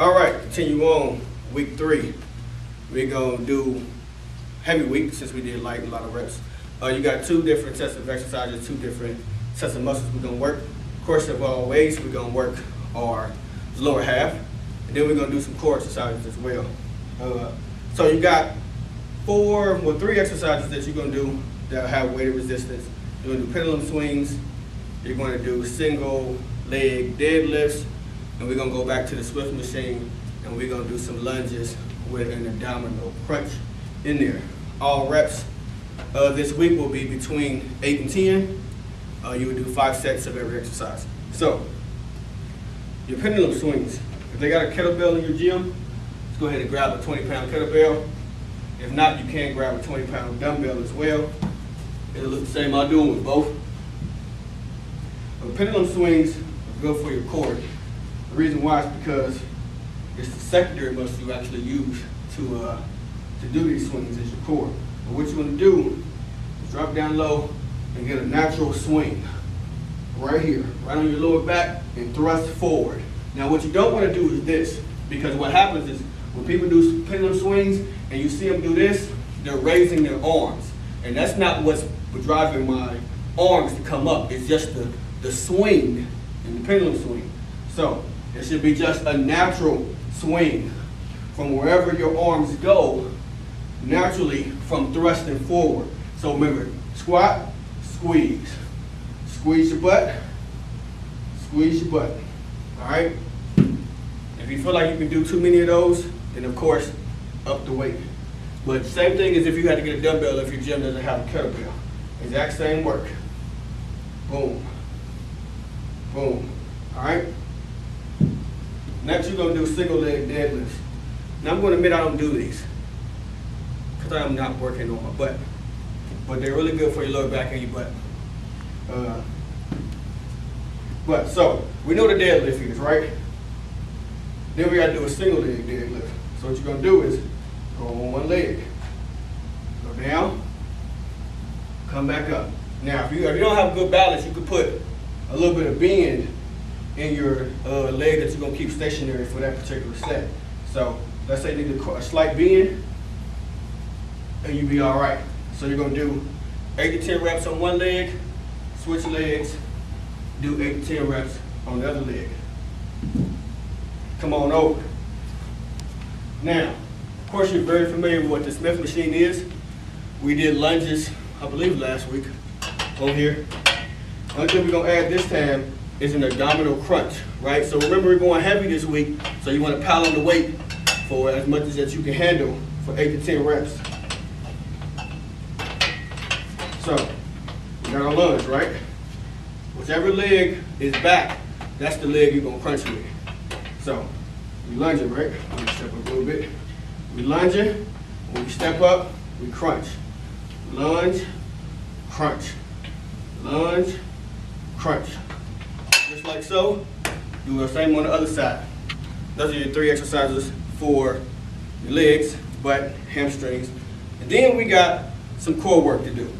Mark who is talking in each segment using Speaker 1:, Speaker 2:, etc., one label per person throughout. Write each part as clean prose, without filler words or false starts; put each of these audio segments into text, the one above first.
Speaker 1: All right, continue on. Week 3. We're gonna do heavy week since we did light, a lot of reps. You got 2 different sets of exercises, 2 different sets of muscles we're gonna work. Of course, of always, we're gonna work our lower half, and then we're gonna do some core exercises as well. So you got 3 exercises that you're gonna do that have weighted resistance. You're gonna do pendulum swings. You're gonna do single leg deadlifts, and we're gonna go back to the Swift machine, and we're gonna do some lunges with an abdominal crunch in there. All reps this week will be between 8 and 10. You would do 5 sets of every exercise. So, your pendulum swings. If they got a kettlebell in your gym, let's go ahead and grab a 20-pound kettlebell. If not, you can grab a 20-pound dumbbell as well. It'll look the same. I'll do them with both. Pendulum swings are good for your core. The reason why is because it's the secondary muscle you actually use to do these swings is your core. But what you want to do is drop down low and get a natural swing right here, right on your lower back, and thrust forward. Now what you don't want to do is this, because what happens is when people do pendulum swings and you see them do this, they're raising their arms. And that's not what's driving my arms to come up. It's just the swing and the pendulum swing. So it should be just a natural swing from wherever your arms go, naturally from thrusting forward. So remember, squat, squeeze. Squeeze your butt, squeeze your butt. All right? If you feel like you can do too many of those, then of course, up the weight. But same thing as if you had to get a dumbbell if your gym doesn't have a kettlebell. Exact same work. Boom. Boom. All right? Next, you're going to do single leg deadlifts. Now, I'm going to admit I don't do these because I'm not working on my butt. But they're really good for your lower back and your butt. So, we know the deadlift is, right? Then we got to do a single leg deadlift. So what you're going to do is go on one leg. Go down. Come back up. Now, if you don't have good balance, you could put a little bit of bend in your leg that you're going to keep stationary for that particular set. So let's say you need a slight bend, and you'll be all right. So you're going to do 8 to 10 reps on one leg, switch legs, do 8 to 10 reps on the other leg. Come on over. Now, of course, you're very familiar with what the Smith machine is. We did lunges, I believe, last week on here. The only thing we're going to add this time is an abdominal crunch, right? So remember, we're going heavy this week, so you want to pile on the weight for as much as that you can handle for 8 to 10 reps. So, we got our lunge, right? Whichever leg is back, that's the leg you're going to crunch with. So, we lunge it, right? Let me step up a little bit. We lunge it. When we step up, we crunch. Lunge, crunch. Lunge, crunch. Just like so. Do the same on the other side. Those are your 3 exercises for your legs, butt, hamstrings. And then we got some core work to do.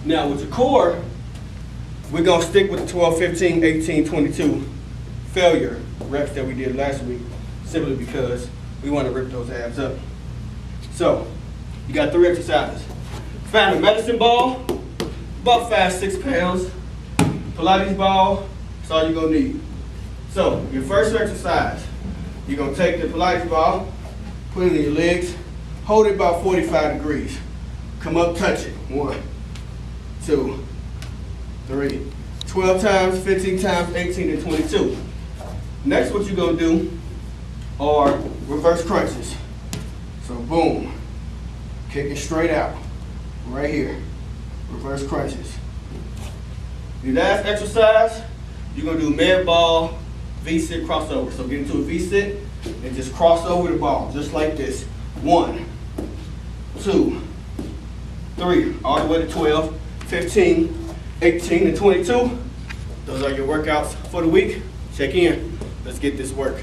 Speaker 1: Now with the core, we're going to stick with the 12, 15, 18, 22 failure reps that we did last week, simply because we want to rip those abs up. So, you got 3 exercises. Find a medicine ball, about 5-6 pounds. Pilates ball, that's all you're going to need. So, your first exercise, you're going to take the Pilates ball, put it in your legs, hold it about 45 degrees. Come up, touch it. 1, 2, 3. 12 times, 15 times, 18 and 22. Next, what you're going to do are reverse crunches. So, boom. Kicking straight out. Right here. Reverse crunches. Your last exercise, you're going to do med ball, V-sit crossover. So, get into a V-sit and just cross over the ball, just like this. 1, 2, 3, all the way to 12, 15, 18, and 22. Those are your workouts for the week. Check in. Let's get this work.